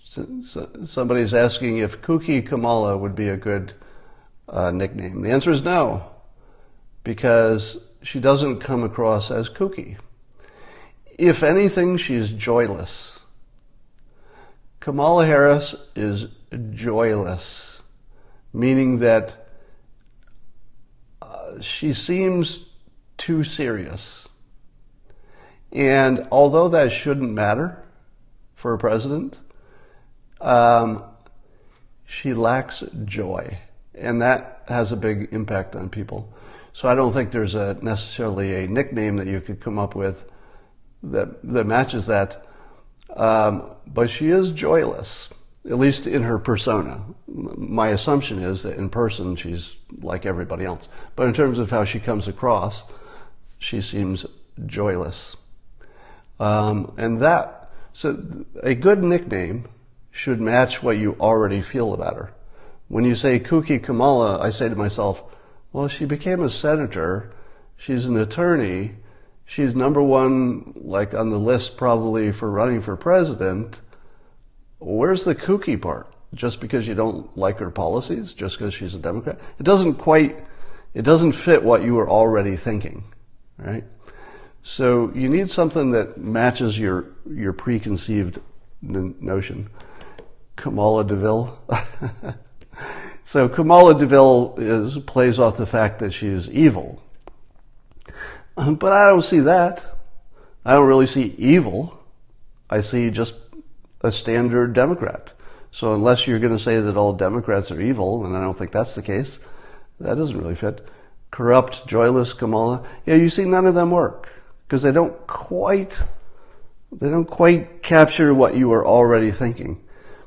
Somebody's asking if Kooky Kamala would be a good nickname. The answer is no, because she doesn't come across as kooky. If anything, she's joyless. Kamala Harris is joyless, meaning that she seems too serious. And although that shouldn't matter for a president, she lacks joy, and that has a big impact on people. So I don't think there's necessarily a nickname that you could come up with that matches that. But she is joyless, at least in her persona. My assumption is that in person she's like everybody else. But in terms of how she comes across, she seems joyless. So a good nickname should match what you already feel about her. When you say Kooky Kamala, I say to myself, well, she became a senator, she's an attorney, she's number one, like on the list probably for running for president. Where's the kooky part? Just because you don't like her policies? Just because she's a Democrat? It doesn't fit what you were already thinking, right? So you need something that matches your preconceived notion. Kamala DeVille. So Kamala DeVille plays off the fact that she is evil. But I don't see that. I don't really see evil. I see just a standard Democrat. So unless you're going to say that all Democrats are evil, and I don't think that's the case, that doesn't really fit. Corrupt, joyless Kamala. Yeah, you see none of them work because they don't quite capture what you were already thinking.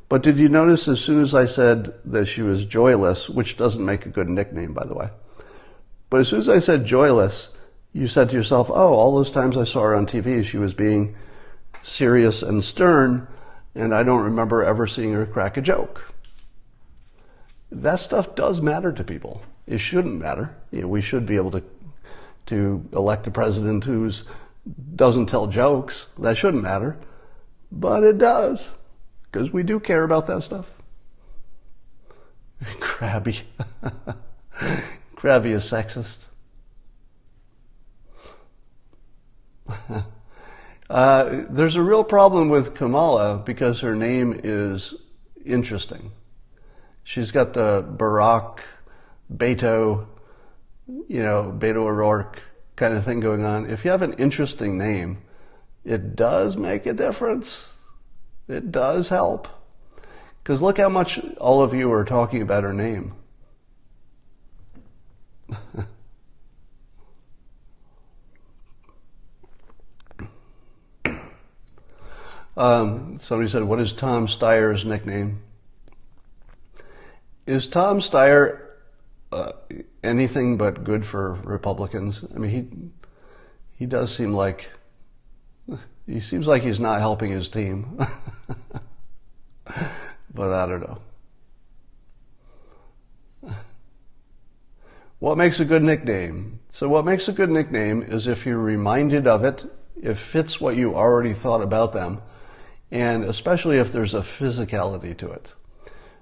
But did you notice as soon as I said that she was joyless, which doesn't make a good nickname, by the way, but as soon as I said joyless, you said to yourself, oh, all those times I saw her on TV, she was being serious and stern, and I don't remember ever seeing her crack a joke. That stuff does matter to people. It shouldn't matter. You know, we should be able to elect a president who doesn't tell jokes. That shouldn't matter. But it does, because we do care about that stuff. Crabby. Crabby is sexist. There's a real problem with Kamala because her name is interesting. She's got the Barack, Beto, Beto O'Rourke kind of thing going on. If you have an interesting name, it does make a difference. It does help. Because look how much all of you are talking about her name. Somebody said, what is Tom Steyer's nickname? Is Tom Steyer anything but good for Republicans? I mean, he does seem like, he seems like he's not helping his team. But I don't know. What makes a good nickname? So what makes a good nickname is if you're reminded of it, it fits what you already thought about them, and especially if there's a physicality to it.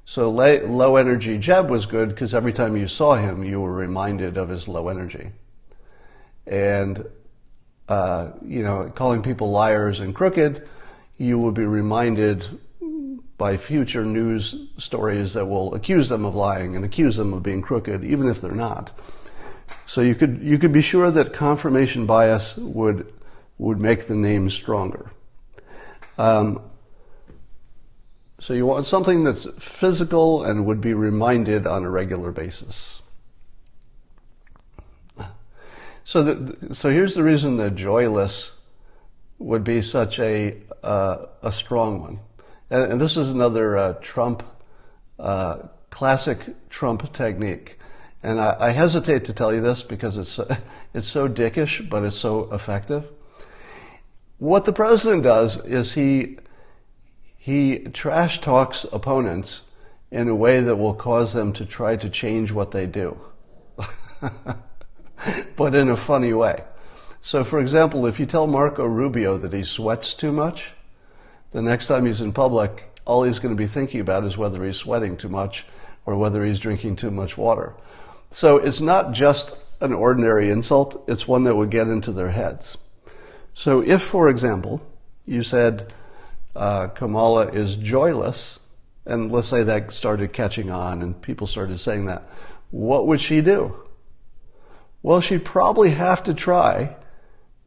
So low energy Jeb was good because every time you saw him, you were reminded of his low energy. And, calling people liars and crooked, you will be reminded by future news stories that will accuse them of lying and accuse them of being crooked, even if they're not. So you could be sure that confirmation bias would make the name stronger. So you want something that's physical and would be reminded on a regular basis. So here's the reason that joyless would be such a strong one. And this is another classic Trump technique. And I hesitate to tell you this because it's so dickish, but it's so effective. What the president does is he trash talks opponents in a way that will cause them to try to change what they do, but in a funny way. So, for example, if you tell Marco Rubio that he sweats too much, the next time he's in public, all he's going to be thinking about is whether he's sweating too much or whether he's drinking too much water. So it's not just an ordinary insult, it's one that would get into their heads. So if, for example, you said Kamala is joyless, and let's say that started catching on and people started saying that, what would she do? Well, she'd probably have to try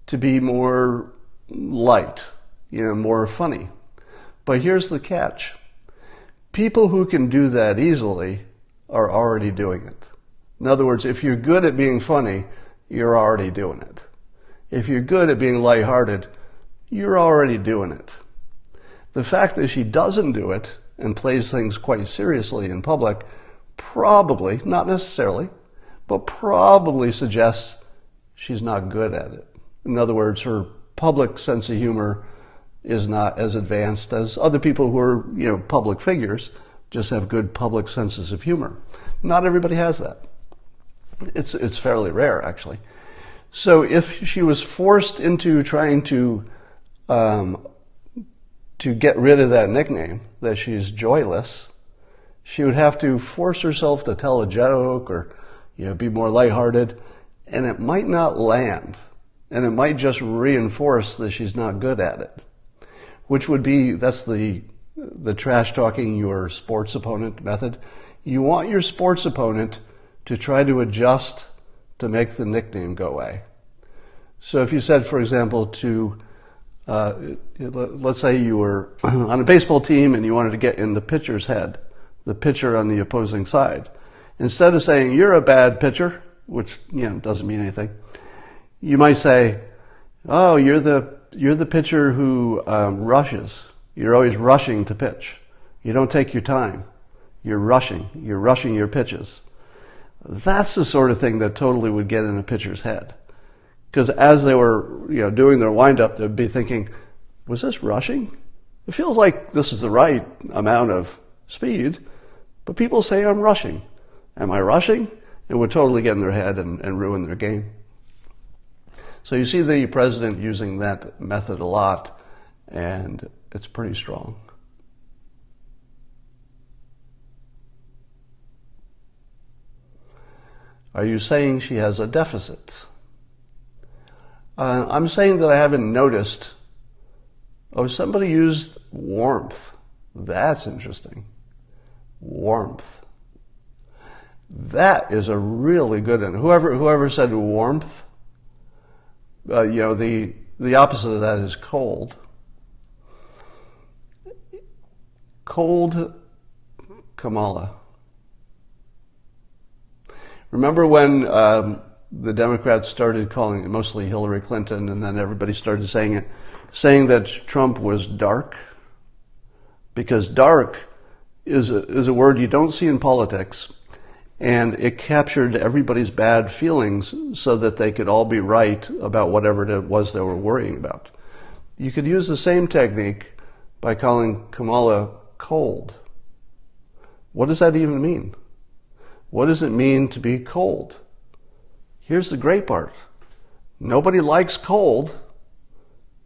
to be more light, more funny. But here's the catch. People who can do that easily are already doing it. In other words, if you're good at being funny, you're already doing it. If you're good at being lighthearted, you're already doing it. The fact that she doesn't do it and plays things quite seriously in public probably, not necessarily, but probably suggests she's not good at it. In other words, her public sense of humor is not as advanced as other people who are, public figures, just have good public senses of humor. Not everybody has that. It's fairly rare, actually. So if she was forced into trying to get rid of that nickname, that she's joyless, she would have to force herself to tell a joke or, be more lighthearted, and it might not land, and it might just reinforce that she's not good at it, which would be, that's the trash talking your sports opponent method. You want your sports opponent to try to adjust to make the nickname go away. So if you said, for example, let's say you were on a baseball team and you wanted to get in the pitcher's head, the pitcher on the opposing side. Instead of saying, you're a bad pitcher, which, doesn't mean anything, you might say, oh, you're the pitcher who rushes. You're always rushing to pitch. You don't take your time. You're rushing your pitches. That's the sort of thing that totally would get in a pitcher's head. Because as they were, doing their windup, they'd be thinking, was this rushing? It feels like this is the right amount of speed, but people say I'm rushing. Am I rushing? It would totally get in their head and ruin their game. So you see the president using that method a lot, and it's pretty strong. Are you saying she has a deficit? I'm saying that I haven't noticed. Oh, somebody used warmth. That's interesting. Warmth. That is a really good one. Whoever said warmth, the opposite of that is cold. Cold Kamala. Remember when the Democrats started calling it, mostly Hillary Clinton, and then everybody started saying that Trump was dark? Because dark is a word you don't see in politics, and it captured everybody's bad feelings so that they could all be right about whatever it was they were worrying about. You could use the same technique by calling Kamala cold. What does that even mean? What does it mean to be cold? Here's the great part. Nobody likes cold,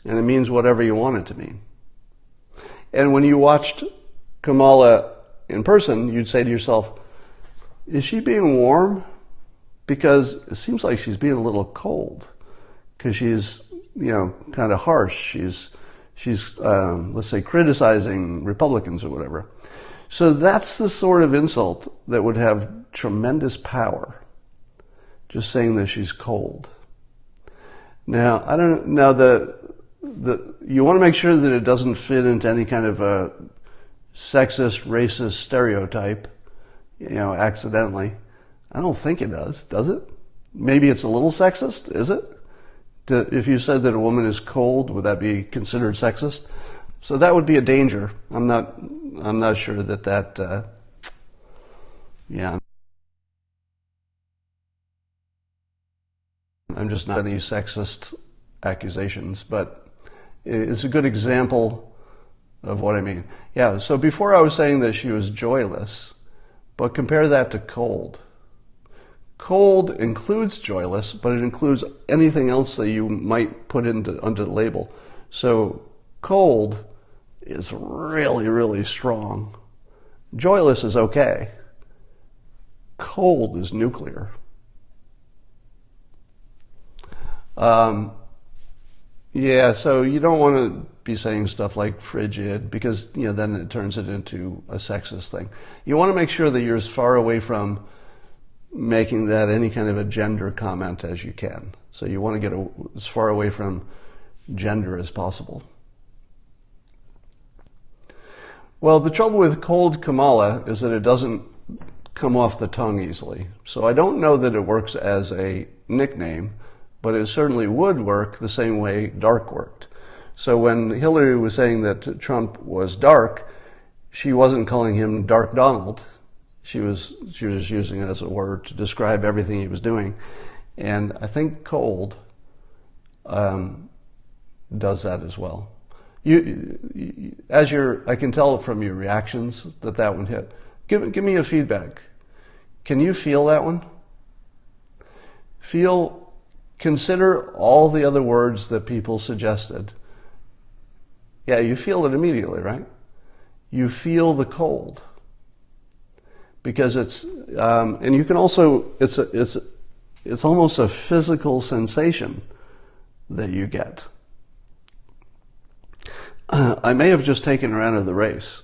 and it means whatever you want it to mean. And when you watched Kamala in person, you'd say to yourself, is she being warm? Because it seems like she's being a little cold, because she's, kind of harsh. She's let's say, criticizing Republicans or whatever. So that's the sort of insult that would have tremendous power. Just saying that she's cold. Now, you want to make sure that it doesn't fit into any kind of a sexist, racist stereotype, accidentally. I don't think it does it? Maybe it's a little sexist, is it? If you said that a woman is cold, would that be considered sexist? So that would be a danger. I'm not sure that I'm just not any sexist accusations, but it's a good example of what I mean. Yeah, so before I was saying that she was joyless, but compare that to cold. Cold includes joyless, but it includes anything else that you might put under the label. So cold is really, really strong. Joyless is okay. Cold is nuclear. Yeah, so you don't want to be saying stuff like frigid because, then it turns it into a sexist thing. You want to make sure that you're as far away from making that any kind of a gender comment as you can. So you want to get as far away from gender as possible. Well, the trouble with cold Kamala is that it doesn't come off the tongue easily. So I don't know that it works as a nickname, but it certainly would work the same way dark worked. So when Hillary was saying that Trump was dark, she wasn't calling him Dark Donald. She was using it as a word to describe everything he was doing. And I think cold does that as well. I can tell from your reactions that one hit. Give me a feedback. Can you feel that one? Consider all the other words that people suggested. Yeah, you feel it immediately, right? You feel the cold. Because it's, and you can also, it's almost a physical sensation that you get. I may have just taken her out of the race.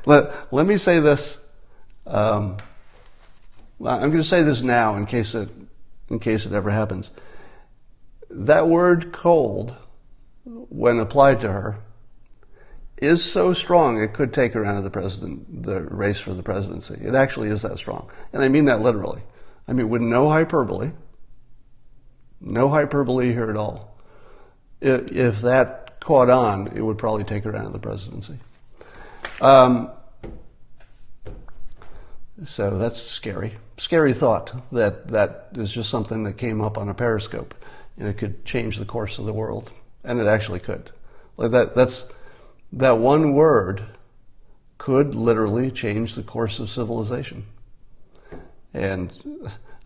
Let me say this. I'm going to say this now in case it ever happens. That word cold, when applied to her, is so strong it could take her out of the race for the presidency. It actually is that strong. And I mean that literally. I mean with no hyperbole here at all. If that caught on, it would probably take her out of the presidency. So that's scary. Scary thought that is just something that came up on a periscope and it could change the course of the world. And it actually could. Like that one word could literally change the course of civilization. And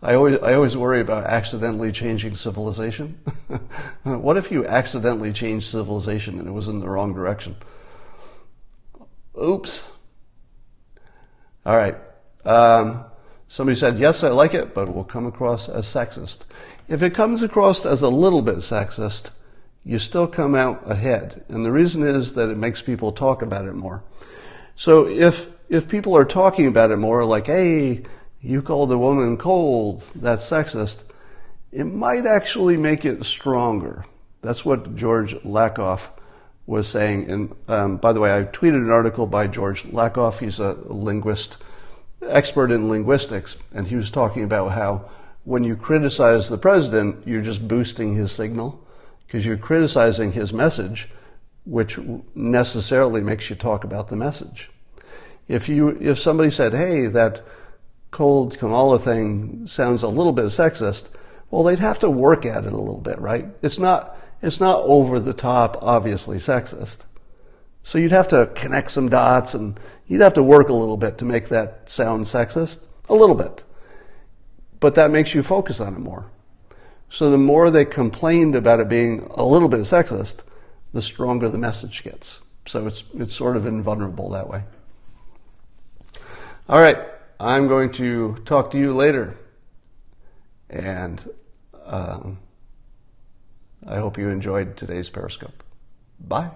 I always worry about accidentally changing civilization. What if you accidentally changed civilization and it was in the wrong direction? Oops. All right. Somebody said, yes, I like it, but it will come across as sexist. If it comes across as a little bit sexist, you still come out ahead. And the reason is that it makes people talk about it more. So if people are talking about it more, like, hey, you called a woman cold, that's sexist, it might actually make it stronger. That's what George Lakoff was saying. And by the way, I tweeted an article by George Lakoff. He's a linguist, expert in linguistics, and he was talking about how when you criticize the president, you're just boosting his signal because you're criticizing his message, which necessarily makes you talk about the message. If somebody said, hey, that cold Kamala thing sounds a little bit sexist, well, they'd have to work at it a little bit, right? It's not over the top, obviously sexist. So you'd have to connect some dots and you'd have to work a little bit to make that sound sexist. A little bit. But that makes you focus on it more. So the more they complained about it being a little bit sexist, the stronger the message gets. So it's sort of invulnerable that way. All right. I'm going to talk to you later. And I hope you enjoyed today's Periscope. Bye.